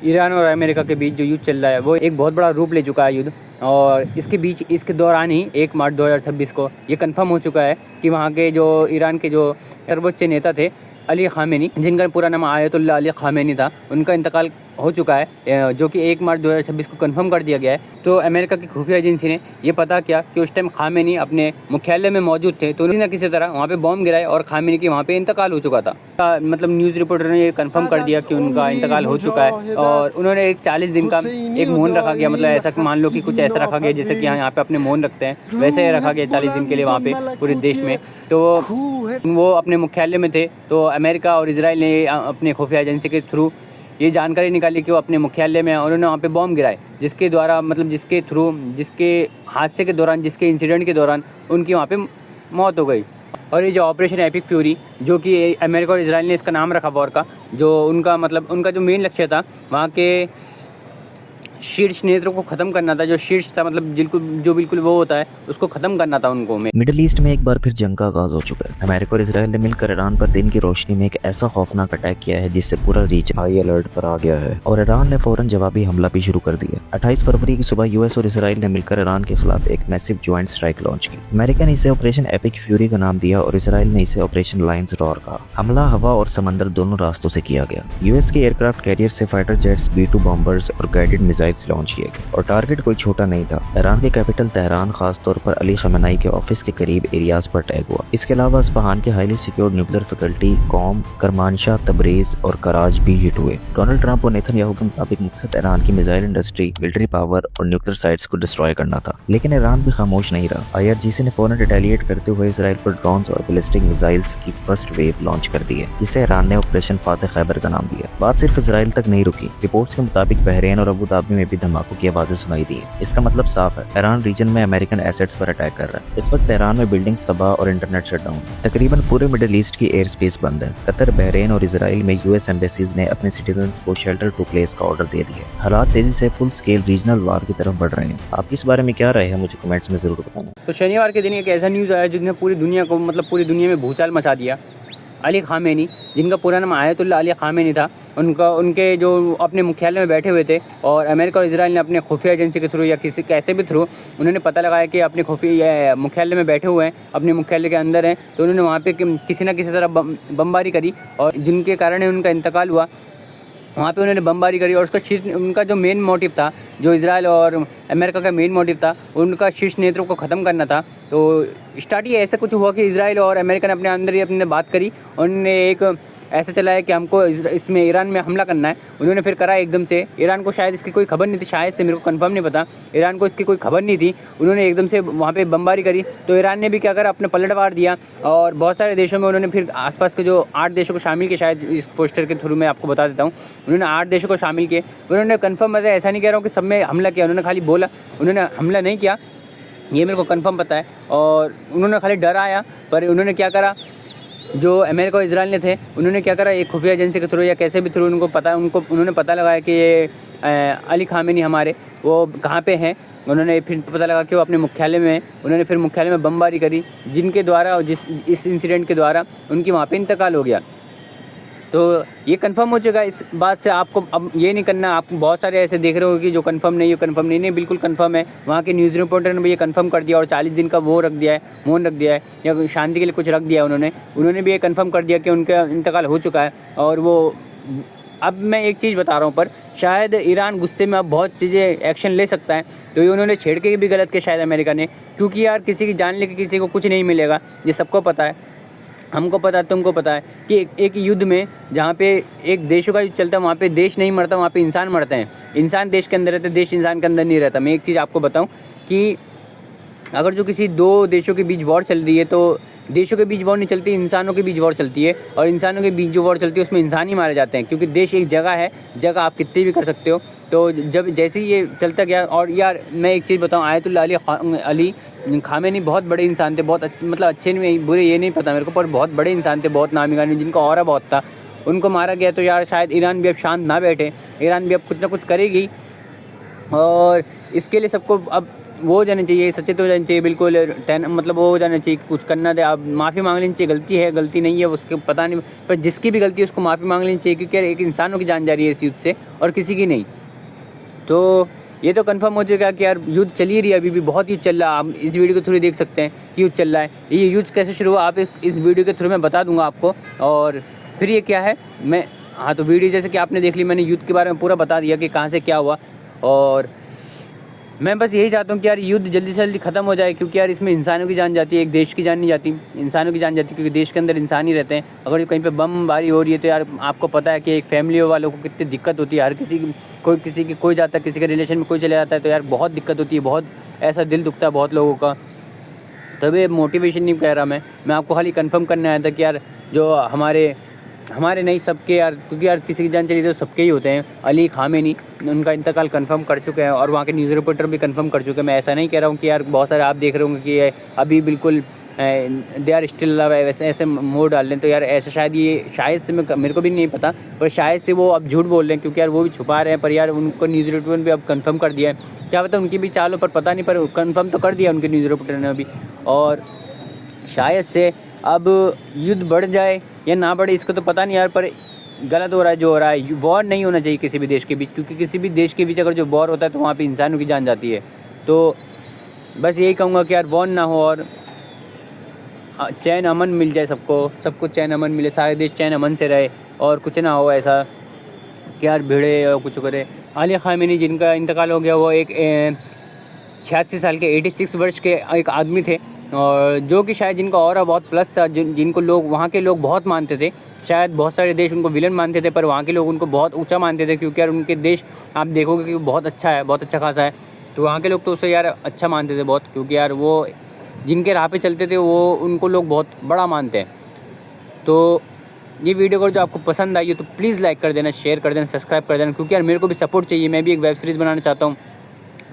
Iran और America के बीच जो युद्ध चल रहा है वो एक बहुत बड़ा रूप ले चुका है युद्ध। और इसके दौरान ही 1 मार्च 2026 को ये कंफर्म हो चुका है कि वहाँ के जो ईरान के जो सर्वोच्च नेता थे अली ख़ामेनी, जिनका पूरा नाम आयतुल्लाह अली ख़ामेनी था, उनका इंतकाल हो चुका है, जो कि 1 मार्च 2026 को कंफर्म कर दिया गया है। तो अमेरिका की खुफिया एजेंसी ने ये पता किया कि उस टाइम ख़ामेनी अपने मुख्यालय में मौजूद थे, तो किसी न किसी तरह वहाँ पे बॉम्ब गिराए और ख़ामेनी की वहाँ पे इंतकाल हो चुका था। मतलब न्यूज़ रिपोर्टर ने ये कंफर्म कर दिया कि उनका इंतकाल हो चुका है और उन्होंने एक 40 दिन का एक मौन रखा गया। मतलब ऐसा कि मान लो कि कुछ ऐसा रखा गया जैसे कि यहाँ पे अपने मौन रखते हैं, वैसे ही रखा गया 40 दिन के लिए वहाँ पे पूरे देश में। तो वो अपने मुख्यालय में थे, तो अमेरिका और इजराइल ने अपने खुफिया एजेंसी के थ्रू ये जानकारी निकाली कि वो अपने मुख्यालय में उन्होंने वहाँ पे बॉम्ब गिराए, जिसके द्वारा मतलब जिसके हादसे के दौरान, जिसके इंसिडेंट के दौरान उनकी वहाँ पे मौत हो गई। और ये जो ऑपरेशन एपिक फ्यूरी, जो कि अमेरिका और इजराइल ने इसका नाम रखा वॉर का, जो उनका जो मेन लक्ष्य था वहाँ के शीर्ष नेतृत्व को ख़त्म करना था। जो शीर्ष था मतलब जो बिल्कुल वो होता है, उसको ख़त्म करना था उनको। मिडिल ईस्ट में एक बार फिर जंग का आगाज हो चुका है। अमेरिका और इजराइल ने मिलकर ईरान पर दिन की रोशनी में एक ऐसा खौफनाक अटैक किया है जिससे पूरा रीजन हाई अलर्ट पर आ गया है और ईरान ने फौरन जवाबी हमला भी शुरू कर दिया। 28 फरवरी की सुबह यूएस और इजराइल ने मिलकर ईरान के खिलाफ एक मैसिव ज्वाइंट स्ट्राइक लॉन्च की। अमेरिका ने इसे ऑपरेशन एपिक फ्यूरी का नाम दिया और इजराइल ने इसे ऑपरेशन लायंस रॉर कहा। हमला हवा और समंदर दोनों रास्तों से किया गया। यूएस के एयरक्राफ्ट कैरियर से फाइटर जेट्स, B-2 बॉम्बर्स और गाइडेड मिसाइल्स लॉन्च किए गए और टारगेट कोई छोटा नहीं था। ईरान के कैपिटल तेहरान, खास तौर पर अली खamenei के ऑफिस के करीब एरियाज पर अटैक हुआ। इसके अलावा अस्फहान के highly secured nuclear facility, Qom, Kermanshah, Tabriz और कराज भी हिट हुए। डोनाल्ड ट्रंप और नेतन्याहू के मुताबिक मकसद ईरान की मिसाइल इंडस्ट्री, मिलिट्री पावर और न्यूक्लियर साइट्स को डिस्ट्रॉय करना था, लेकिन ईरान भी खामोश नहीं रहा। IRGC ने फौरन रिटेलिएट करते हुए इसराइल पर ड्रोन्स और बैलिस्टिक मिसाइल्स की फर्स्ट वेव लॉन्च कर दी है, जिसे ईरान ने ऑपरेशन फातह खैबर का नाम दिया। बात सिर्फ इसराइल तक नहीं रुकी। रिपोर्ट्स के मुताबिक बहरीन और अबू धाबी में भी धमाकों की आवाजें सुनाई दी। इसका मतलब साफ है, ईरान रीजन में अमेरिकन एसेट्स पर अटैक कर रहा है। इस वक्त ईरान में बिल्डिंग्स तबाह और इंटरनेट शटडाउन। तकरीबन पूरे मिडिल ईस्ट की एयर स्पेस बंद है। कतर, बहरीन और इजराइल में US एम्बेसीज ने अपने सिटीजन्स को शेल्टर टू प्लेस का ऑर्डर दे दिया। हालात तेजी से फुल स्केल रीजनल वार की तरफ बढ़ रहे हैं। आप इस बारे में क्या राय है, मुझे कमेंट्स में जरूर बताना। तो शनिवार के दिन एक ऐसा न्यूज़ आया जिसने पूरी दुनिया को पूरी दुनिया में भूचाल मचा दिया। अली ख़ामेनी, जिनका पूरा नाम आयतुल्लाह अली ख़ामेनी था, उनके जो अपने मुख्यालय में बैठे हुए थे और अमेरिका और इजराइल ने अपने खुफिया एजेंसी के थ्रू या किसी कैसे भी थ्रू उन्होंने पता लगाया कि अपने खुफिया मुख्यालय में बैठे हुए हैं, अपने मुख्यालय के अंदर हैं, तो उन्होंने वहाँ पे किसी न किसी तरह बमबारी करी और जिनके कारण उनका इंतकाल हुआ। वहाँ पे उन्होंने बमबारी करी और उनका जो मेन मोटिव था, जो इजराइल और अमेरिका का मेन मोटिव था, उनका शीर्ष नेतृत्व को ख़त्म करना था। तो स्टार्ट ये ऐसा कुछ हुआ कि इजराइल और अमेरिका ने अपने अंदर ही अपने बात करी। उन्होंने एक ऐसा चलाया कि हमको इसमें ईरान में हमला करना है। उन्होंने फिर करा एकदम से। ईरान को शायद इसकी कोई खबर नहीं थी, शायद से, मेरे को कंफर्म नहीं पता। ईरान को इसकी कोई खबर नहीं थी। उन्होंने एकदम से वहाँ पे बमबारी करी, तो ईरान ने भी क्या करा, अपने पलटवार दिया और बहुत सारे देशों में उन्होंने फिर आसपास के जो 8 देशों को शामिल किया। शायद इस पोस्टर के थ्रू मैं आपको बता देता हूँ, उन्होंने 8 देशों को शामिल किए। उन्होंने कंफर्म, मैं ऐसा नहीं कह रहा हूँ कि सब में हमला किया, उन्होंने खाली बोला, उन्होंने हमला नहीं किया, ये मेरे को कंफर्म पता है। और उन्होंने खाली डराया। पर उन्होंने क्या करा, जो अमेरिका और इजराइल ने थे, उन्होंने क्या करा, एक खुफिया एजेंसी के थ्रू या कैसे भी थ्रू उन्होंने पता लगाया कि ये अली ख़ामेनी हमारे वो कहाँ पे हैं। उन्होंने फिर पता लगा कि वो अपने मुख्यालय में हैं। उन्होंने फिर मुख्यालय में बमबारी करी, जिनके द्वारा इस इंसिडेंट के द्वारा उनकी वहाँ पे इंतकाल हो गया। तो ये कंफर्म हो चुका है। इस बात से आपको अब ये नहीं करना, आप बहुत सारे ऐसे देख रहे हो कि जो कंफर्म नहीं, नहीं, बिल्कुल कंफर्म है। वहाँ के न्यूज़ रिपोर्टर ने भी ये कंफर्म कर दिया और 40 दिन का वो रख दिया है, मौन रख दिया है, या शांति के लिए कुछ रख दिया है। उन्होंने भी ये कंफर्म कर दिया कि उनका इंतकाल हो चुका है। और वो अब मैं एक चीज़ बता रहा हूँ, पर शायद ईरान गुस्से में अब बहुत चीज़ें एक्शन ले सकता है, तो ये उन्होंने छेड़ के भी गलत किया शायद अमेरिका ने, क्योंकि यार किसी की जान लेके किसी को कुछ नहीं मिलेगा, ये सबको पता है, हमको पता है, तुमको पता है कि एक युद्ध में जहाँ पे एक देशों का युद्ध चलता है, वहाँ पे देश नहीं मरता, वहाँ पे इंसान मरते हैं। इंसान देश के अंदर रहते, देश इंसान के अंदर नहीं रहता। मैं एक चीज़ आपको बताऊँ कि अगर जो किसी 2 देशों के बीच वॉर चल रही है, तो देशों के बीच वॉर नहीं चलती, इंसानों के बीच वॉर चलती है। और इंसानों के बीच जो वॉर चलती है उसमें इंसान ही मारे जाते हैं, क्योंकि देश एक जगह है, जगह आप कितनी भी कर सकते हो। तो जब जैसे ही ये चलता गया, और यार मैं एक चीज़ बताऊँ, आयतुल्लाह अली ख़ामेनी बहुत बड़े इंसान थे, बहुत अच्छे नहीं, बुरे ये नहीं पता मेरे को, पर बहुत बड़े इंसान थे, बहुत नामी गानी, जिनका ऑरा बहुत था। उनको मारा गया, तो यार शायद ईरान भी अब शांत ना बैठे, ईरान भी अब कुछ ना कुछ करेगी। और इसके लिए सबको अब वो जाना चाहिए, सचेत हो जाना चाहिए बिल्कुल, मतलब वो हो जाना चाहिए, कुछ करना था, आप माफ़ी मांग लेनी चाहिए, गलती है गलती नहीं है उसके पता नहीं, पर जिसकी भी गलती है उसको माफ़ी मांग लेनी चाहिए, क्योंकि यार एक इंसानों की जान जा रही है इस युद्ध से और किसी की नहीं। तो ये तो कंफर्म हो चुका कि यार युद्ध चल ही रही है, अभी भी बहुत युद्ध चल रहा है। आप इस वीडियो के थ्रू देख सकते हैं कि युद्ध चल रहा है। ये युद्ध कैसे शुरू हुआ आप इस वीडियो के थ्रू मैं बता दूंगा आपको। और फिर ये क्या है, मैं हाँ, तो वीडियो जैसे कि आपने देख ली, मैंने युद्ध के बारे में पूरा बता दिया कि कहाँ से क्या हुआ। और मैं बस यही चाहता हूँ कि यार युद्ध जल्दी से जल्दी ख़त्म हो जाए, क्योंकि यार इसमें इंसानों की जान जाती है, एक देश की जान नहीं जाती, इंसानों की जान जाती है, क्योंकि देश के अंदर इंसान ही रहते हैं। अगर कहीं पे बमबारी हो रही है तो यार आपको पता है कि एक फैमिली वालों को कितनी दिक्कत होती है, हर किसी की कोई जाता है, किसी के रिलेशन में कोई चले जाता है, तो यार बहुत दिक्कत होती है, बहुत ऐसा दिल दुखता है बहुत लोगों का। तभी मोटिवेशन नहीं कह रहा मैं आपको खाली कंफर्म करने आया था कि यार जो हमारे नहीं सबके यार, क्योंकि यार किसी की जान चली तो सबके ही होते हैं। अली खामेनी उनका इंतकाल कंफर्म कर चुके हैं और वहाँ के न्यूज़ रिपोर्टर भी कंफर्म कर चुके हैं। मैं ऐसा नहीं कह रहा हूँ कि यार बहुत सारे आप देख रहे होंगे कि अभी बिल्कुल दे आर स्टिल अलाइव, वैसे ऐसे मोड डाल रहे हैं, तो यार ऐसा शायद से मेरे को भी नहीं पता, पर शायद से वो अब झूठ बोल रहे हैं, क्योंकि यार वो भी छुपा रहे हैं। पर यार उनको न्यूज़ रिपोर्टर भी अब कंफर्म कर दिया है, क्या पता उनकी भी चाल हो, पर पता नहीं, पर कंफर्म तो कर दिया उनके न्यूज़ रिपोर्टर ने अभी। और शायद से अब युद्ध बढ़ जाए या ना बढ़े इसको तो पता नहीं यार, पर गलत हो रहा है जो हो रहा है। वॉर नहीं होना चाहिए किसी भी देश के बीच, क्योंकि किसी भी देश के बीच अगर जो वॉर होता है तो वहाँ पे इंसानों की जान जाती है। तो बस यही कहूँगा कि यार वॉर ना हो और चैन अमन मिल जाए, सबको चैन अमन मिले, सारे देश चैन अमन से रहे, और कुछ ना हो ऐसा कि यार भिड़े और कुछ करे। अली खामेनी जिनका इंतकाल हो गया, वो एक 86 साल के 86 वर्ष के एक आदमी थे, और जो कि शायद जिनका ऑरा बहुत प्लस था, जिनको लोग वहाँ के लोग बहुत मानते थे। शायद बहुत सारे देश उनको विलन मानते थे, पर वहाँ के लोग उनको बहुत ऊंचा मानते थे, क्योंकि यार उनके देश आप देखोगे कि बहुत अच्छा है, बहुत अच्छा खासा है। तो वहाँ के लोग तो उसे यार अच्छा मानते थे बहुत, क्योंकि यार वो जिनके राह पे चलते थे वो उनको लोग बहुत बड़ा मानते हैं। तो ये वीडियो अगर जो आपको पसंद आई है तो प्लीज़ लाइक कर देना, शेयर कर देना, सब्सक्राइब कर देना, क्योंकि यार मेरे को भी सपोर्ट चाहिए। मैं भी एक वेब सीरीज़ बनाना चाहता हूँ,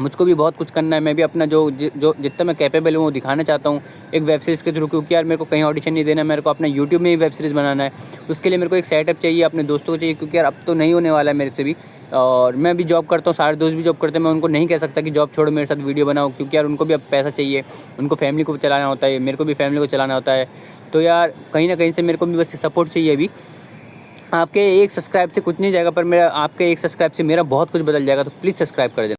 मुझको भी बहुत कुछ करना है। मैं भी अपना जो जितना मैं कैपेबल हूँ वो दिखाना चाहता हूँ एक वेब सीरीज़ के थ्रू, क्योंकि यार मेरे को कहीं ऑडिशन नहीं देना, मेरे को अपना यूट्यूब में ही वेब सीरीज़ बनाना है। उसके लिए मेरे को एक सेटअप चाहिए, अपने दोस्तों को चाहिए, क्योंकि यार अब तो नहीं होने वाला है मेरे से भी। और मैं भी जॉब करता हूँ, सारे दोस्त भी जॉब करते हैं, मैं उनको नहीं कह सकता कि जॉब छोड़ो मेरे साथ वीडियो बनाओ, क्योंकि यार उनको भी अब पैसा चाहिए, उनको फैमिली को चलाना होता है, मेरे को भी फैमिली को चलाना होता है। तो यार कहीं ना कहीं से मेरे को भी बस सपोर्ट चाहिए अभी। आपके एक सब्सक्राइब से कुछ नहीं जाएगा, पर मेरा आपके एक सब्सक्राइब से मेरा बहुत कुछ बदल जाएगा, तो प्लीज़ सब्सक्राइब कर देना।